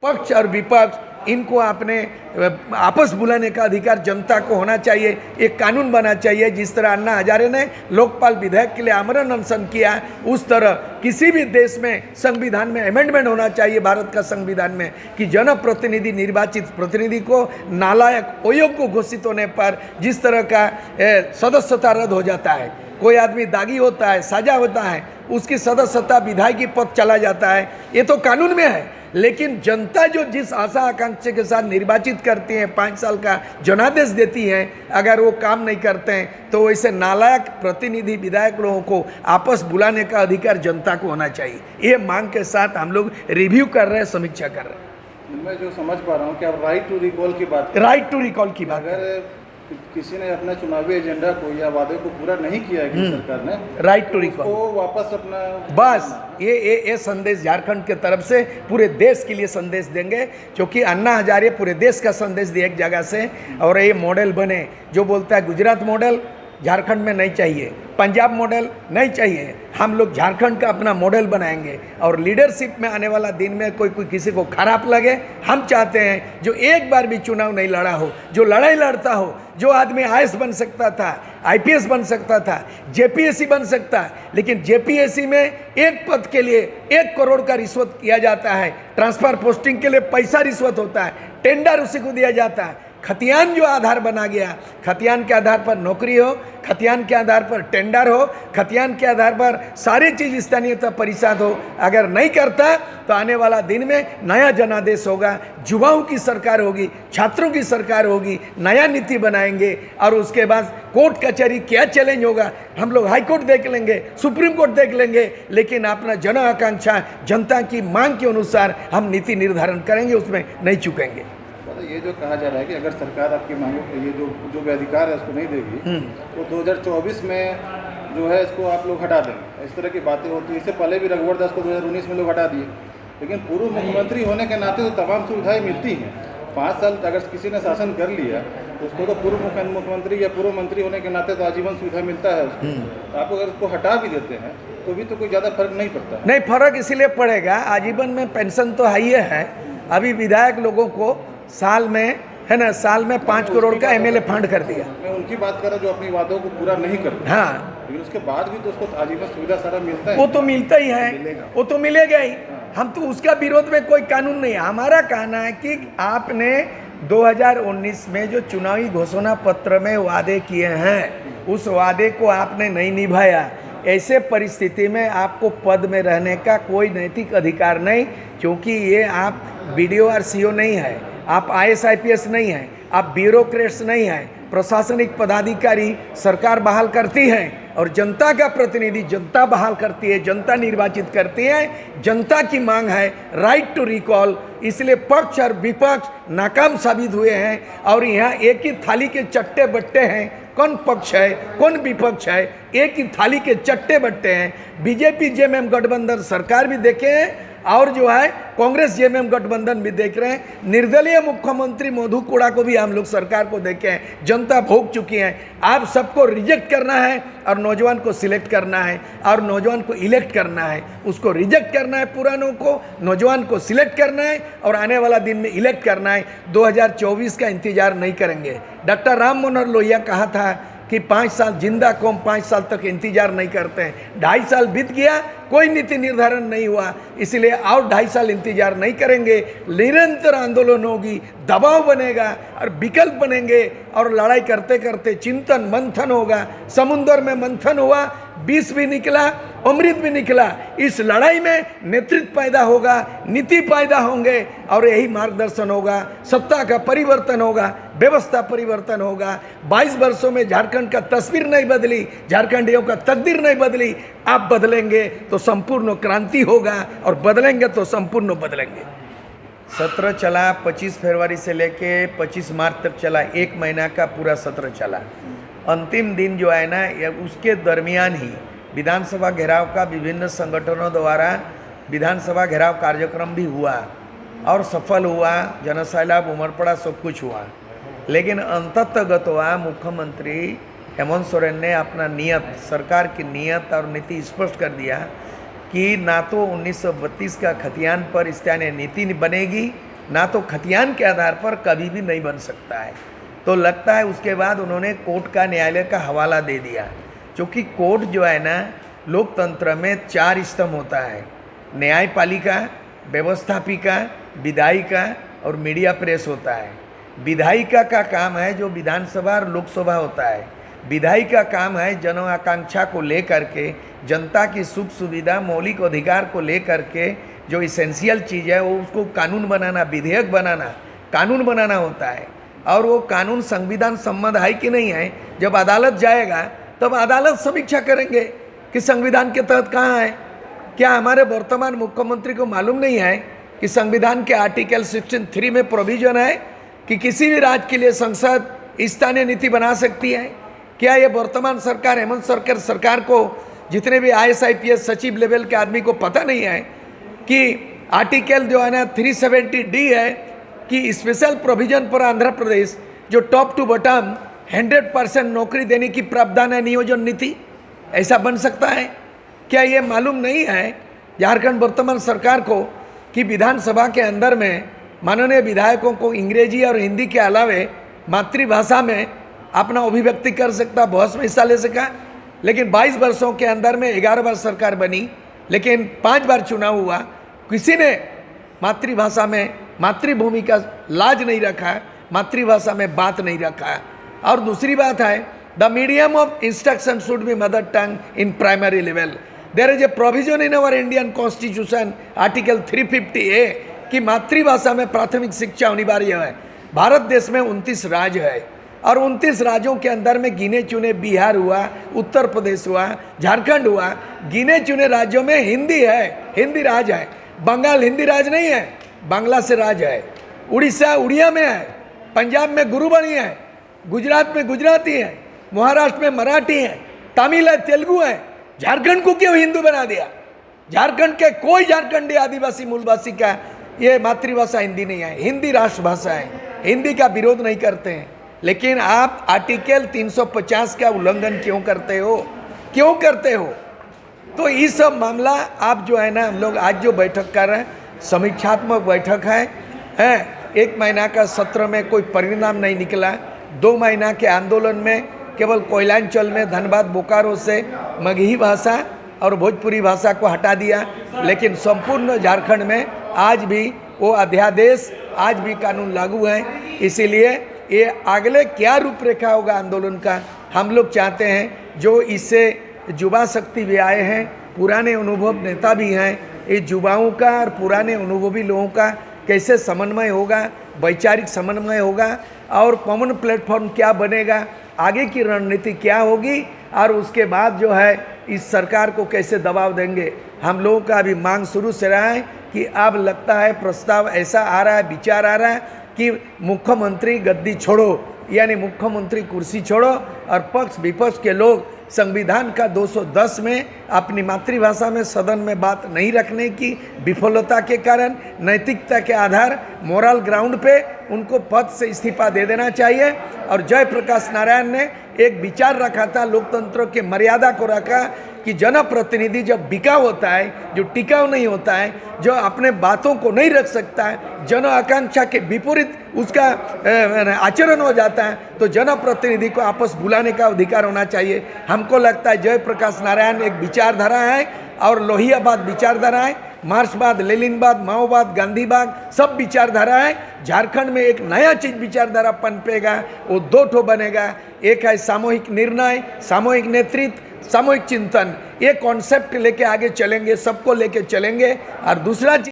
पक्ष और विपक्ष इनको आपने आपस बुलाने का अधिकार जनता को होना चाहिए। एक कानून बना चाहिए। जिस तरह अन्ना हजारे ने लोकपाल विधेयक के लिए आमरण अनशन किया, उस तरह किसी भी देश में संविधान में अमेंडमेंट होना चाहिए, भारत का संविधान में, कि जनप्रतिनिधि निर्वाचित प्रतिनिधि को नालायक अयोग्य घोषित होने पर जिस तरह का सदस्यता रद्द हो जाता है, कोई आदमी दागी होता है, सजा होता है, उसकी सदस्यता विधायकी पद चला जाता है, ये तो कानून में है। लेकिन जनता जो जिस आशा आकांक्षा के साथ निर्वाचित करती है, 5 साल का जनादेश देती है, अगर वो काम नहीं करते हैं तो वैसे नालायक प्रतिनिधि विधायक लोगों को आपस बुलाने का अधिकार जनता को होना चाहिए। ये मांग के साथ हम लोग रिव्यू कर रहे हैं, समीक्षा कर रहे हैं। मैं जो समझ पा रहा हूँ कि आप राइट टू रिकॉल की बात, राइट टू रिकॉल की बात, अगर किसी ने अपना चुनावी एजेंडा को या वादे को पूरा नहीं किया है कि सरकार ने, राइट टू रिकॉल को वापस अपना, बस ये संदेश झारखंड के तरफ से पूरे देश के लिए संदेश देंगे, क्योंकि अन्ना हजारे पूरे देश का संदेश दिए एक जगह से, और ये मॉडल बने। जो बोलता है गुजरात मॉडल झारखंड में नहीं चाहिए, पंजाब मॉडल नहीं चाहिए, हम लोग झारखंड का अपना मॉडल बनाएंगे। और लीडरशिप में आने वाला दिन में कोई किसी को खराब लगे, हम चाहते हैं जो एक बार भी चुनाव नहीं लड़ा हो, जो लड़ाई लड़ता हो, जो आदमी आईएएस बन सकता था, आईपीएस बन सकता था, जेपीएससी बन सकता है, लेकिन जेपीएससी में एक पद के लिए 1 करोड़ का रिश्वत किया जाता है, ट्रांसफर पोस्टिंग के लिए पैसा रिश्वत होता है, टेंडर उसी को दिया जाता है। खतियान जो आधार बना गया, खतियान के आधार पर नौकरी हो, खतियान के आधार पर टेंडर हो, खतियान के आधार पर सारी चीज़ स्थानीयता परिषद हो, अगर नहीं करता तो आने वाला दिन में नया जनादेश होगा, युवाओं की सरकार होगी, छात्रों की सरकार होगी, नया नीति बनाएंगे। और उसके बाद कोर्ट कचहरी क्या चैलेंज होगा, हम लोग हाई कोर्ट देख लेंगे, सुप्रीम कोर्ट देख लेंगे, लेकिन अपना जन आकांक्षा, जनता की मांग के अनुसार हम नीति निर्धारण करेंगे, उसमें नहीं चुकेंगे। ये जो कहा जा रहा है कि अगर सरकार आपकी मांगों के लिए जो भी अधिकार है उसको नहीं देगी तो 2024 में जो है इसको आप लोग हटा देंगे, इस तरह की बातें होती है। इससे पहले भी रघुवर दास को 2019 में लोग हटा दिए, लेकिन पूर्व मुख्यमंत्री होने के नाते तो तमाम सुविधाएं मिलती हैं। 5 साल अगर किसी ने शासन कर लिया तो उसको तो पूर्व मुख्यमंत्री या पूर्व मंत्री होने के नाते तो आजीवन सुविधा मिलता है उसको। तो आप अगर उसको हटा भी देते हैं तो भी तो कोई ज़्यादा फर्क नहीं पड़ता। नहीं, फर्क इसलिए पड़ेगा, आजीवन में पेंशन तो हाई है। अभी विधायक लोगों को साल में, है ना, साल में 5 करोड़ का एमएलए फंड कर दिया। मैं उनकी बात कर रहा हूँ जो अपनी वादों को पूरा नहीं करते। हाँ, लेकिन उसके बाद भी तो उसको आजीवन सुविधा सारा मिलता है। वो तो मिलता ही है, वो तो मिलेगा ही। हम तो उसका विरोध में कोई कानून नहीं है। हमारा कहना है कि आपने 2019 में जो चुनावी घोषणा पत्र में वादे किए हैं, उस वादे को आपने नहीं निभाया। ऐसे परिस्थिति में आपको पद में रहने का कोई नैतिक अधिकार नहीं, क्योंकि ये आप बीडीओ और सीओ नहीं है, आप आईएएस आईपीएस नहीं हैं, आप ब्यूरोक्रेट्स नहीं हैं, प्रशासनिक पदाधिकारी सरकार बहाल करती है और जनता का प्रतिनिधि जनता बहाल करती है, जनता निर्वाचित करती है। जनता की मांग है राइट टू रिकॉल, इसलिए पक्ष और विपक्ष नाकाम साबित हुए हैं। और यहाँ एक ही थाली के चट्टे बट्टे हैं, कौन पक्ष है कौन विपक्ष है, एक ही थाली के चट्टे बट्टे हैं। बीजेपी जेएमएम गठबंधन सरकार भी देखे हैं और जो है कांग्रेस जेएमएम गठबंधन भी देख रहे हैं। निर्दलीय मुख्यमंत्री मधु कोड़ा को भी हम लोग सरकार को देखे हैं, जनता भोग चुकी है। आप सबको रिजेक्ट करना है और नौजवान को सिलेक्ट करना है, और नौजवान को इलेक्ट करना है। उसको रिजेक्ट करना है पुरानों को, नौजवान को सिलेक्ट करना है और आने वाला दिन में इलेक्ट करना है। 2024 का इंतजार नहीं करेंगे। डॉक्टर राम मनोहर लोहिया कहा था कि 5 साल जिंदा कौम 5 साल तक इंतजार नहीं करते हैं। 2.5 साल बीत गया, कोई नीति निर्धारण नहीं हुआ, इसलिए और 2.5 साल इंतजार नहीं करेंगे। निरंतर आंदोलन होगी, दबाव बनेगा और विकल्प बनेंगे, और लड़ाई करते करते चिंतन मंथन होगा। समुद्र में मंथन हुआ, विष भी निकला, अमृत भी निकला। इस लड़ाई में नेतृत्व पैदा होगा, नीति पैदा होंगे, और यही मार्गदर्शन होगा। सत्ता का परिवर्तन होगा, व्यवस्था परिवर्तन होगा। 22 वर्षों में झारखंड का तस्वीर नहीं बदली, झारखंडियों का तकदीर नहीं बदली। आप बदलेंगे तो संपूर्ण क्रांति होगा, और बदलेंगे तो संपूर्ण बदलेंगे। सत्र चला, 25 फरवरी से लेके 25 मार्च तक चला, 1 महीना का पूरा सत्र चला। अंतिम दिन जो है ना, उसके दरमियान ही विधानसभा घेराव का विभिन्न संगठनों द्वारा विधानसभा घेराव कार्यक्रम भी हुआ और सफल हुआ। जनसैलाब उमड़ पड़ा, सब कुछ हुआ। लेकिन अंततः मुख्यमंत्री हेमंत सोरेन ने अपना नियत, सरकार की नियत और नीति स्पष्ट कर दिया कि ना तो 1932 का खतियान पर स्थानीय नीति बनेगी ना तो खतियान के आधार पर कभी भी नहीं बन सकता है। तो लगता है उसके बाद उन्होंने कोर्ट का, न्यायालय का हवाला दे दिया, क्योंकि कोर्ट जो है ना, लोकतंत्र में 4 स्तंभ होता है, न्यायपालिका, व्यवस्थापिका, विधायिका और मीडिया प्रेस होता है। विधायिका का काम है जो विधानसभा और लोकसभा होता है। विधायिका काम है जन आकांक्षा को लेकर के, जनता की सुख सुविधा, मौलिक अधिकार को लेकर के जो इसेंशियल चीज़ है वो उसको कानून बनाना, विधेयक बनाना, कानून बनाना होता है। और वो कानून संविधान सम्मत है कि नहीं है, जब अदालत जाएगा तब अदालत समीक्षा करेंगे कि संविधान के तहत कहाँ है। क्या हमारे वर्तमान मुख्यमंत्री को मालूम नहीं है कि संविधान के आर्टिकल 63 में प्रोविजन है कि किसी भी राज्य के लिए संसद स्थानीय नीति बना सकती है? क्या ये वर्तमान सरकार, हेमंत सरकार को, जितने भी IAS IPS सचिव लेवल के आदमी को पता नहीं है कि आर्टिकल जो है ना 370D है कि स्पेशल प्रोविजन पर आंध्र प्रदेश जो टॉप टू बॉटम 100% नौकरी देने की प्रावधान है नियोजन नीति, ऐसा बन सकता है? क्या ये मालूम नहीं है झारखंड वर्तमान सरकार को कि विधानसभा के अंदर में माननीय विधायकों को अंग्रेजी और हिंदी के अलावे मातृभाषा में अपना अभिव्यक्ति कर सकता, बहस में हिस्सा ले सका? लेकिन 22 वर्षों के अंदर में 11 बार सरकार बनी, लेकिन 5 बार चुनाव हुआ, किसी ने मातृभाषा में, मातृभूमि का लाज नहीं रखा, मातृभाषा में बात नहीं रखा। और दूसरी बात है, the medium of instruction should be mother tongue in primary level. There is a provision in our Indian constitution article 350A कि मातृभाषा में प्राथमिक शिक्षा अनिवार्य है। भारत देश में 29 राज्य है और 29 राज्यों के अंदर में गिने चुने बिहार हुआ, उत्तर प्रदेश हुआ, झारखंड हुआ, गिने चुने राज्यों में हिंदी है, हिंदी राज है। बंगाल हिंदी राज नहीं है, बांग्ला से राज है। उड़ीसा उड़िया में है, पंजाब में गुरुबाणी है, गुजरात में गुजराती है, महाराष्ट्र में मराठी है, तमिल है, तेलुगु है। झारखंड को क्यों हिंदू बना दिया? झारखंड के कोई झारखंडी आदिवासी मूलवासी का ये मातृभाषा हिंदी नहीं है, हिंदी राष्ट्रभाषा है, हिंदी का विरोध नहीं करते हैं। लेकिन आप आर्टिकल 350 का उल्लंघन क्यों करते हो? क्यों करते हो? तो ये सब मामला आप जो है ना, हम लोग आज जो बैठक कर रहे हैं, समीक्षात्मक बैठक है। 1 महीना का सत्र में कोई परिणाम नहीं निकला। 2 महीना के आंदोलन में केवल कोयलांचल में, धनबाद, बोकारो से मगही भाषा और भोजपुरी भाषा को हटा दिया, लेकिन संपूर्ण झारखंड में आज भी वो अध्यादेश, आज भी कानून लागू है। इसीलिए ये अगले क्या रूपरेखा होगा आंदोलन का, हम लोग चाहते हैं। जो इससे युवा शक्ति भी आए हैं, पुराने अनुभव नेता भी हैं, ये युवाओं का और पुराने अनुभवी लोगों का कैसे समन्वय होगा, वैचारिक समन्वय होगा और कॉमन प्लेटफॉर्म क्या बनेगा, आगे की रणनीति क्या होगी और उसके बाद जो है इस सरकार को कैसे दबाव देंगे। हम लोगों का अभी मांग शुरू से रहा है कि अब लगता है प्रस्ताव ऐसा आ रहा है, विचार आ रहा है कि मुख्यमंत्री गद्दी छोड़ो, यानी मुख्यमंत्री कुर्सी छोड़ो और पक्ष विपक्ष के लोग संविधान का 210 में अपनी मातृभाषा में सदन में बात नहीं रखने की विफलता के कारण नैतिकता के आधार, मोरल ग्राउंड पे उनको पद से इस्तीफा दे देना चाहिए। और जयप्रकाश नारायण ने एक विचार रखा था, लोकतंत्र के मर्यादा को रखा कि जनप्रतिनिधि जब बिकाऊ होता है, जो टिकाऊ नहीं होता है, जो अपने बातों को नहीं रख सकता है, जन आकांक्षा के विपरीत उसका आचरण हो जाता है, तो जनप्रतिनिधि को आपस बुलाने का अधिकार होना चाहिए। हमको लगता है जयप्रकाश नारायण एक विचारधारा है और लोहियाबाद विचारधारा है, मार्क्सवाद, लेनिनवाद, माओवाद, गांधीवाद सब विचारधारा है। झारखंड में एक नया चीज विचारधारा पनपेगा, वो 2 ठो बनेगा। एक है सामूहिक निर्णय, सामूहिक नेतृत्व, सामूहिक चिंतन। ये कॉन्सेप्ट लेके आगे चलेंगे, सबको लेके चलेंगे। और दूसरा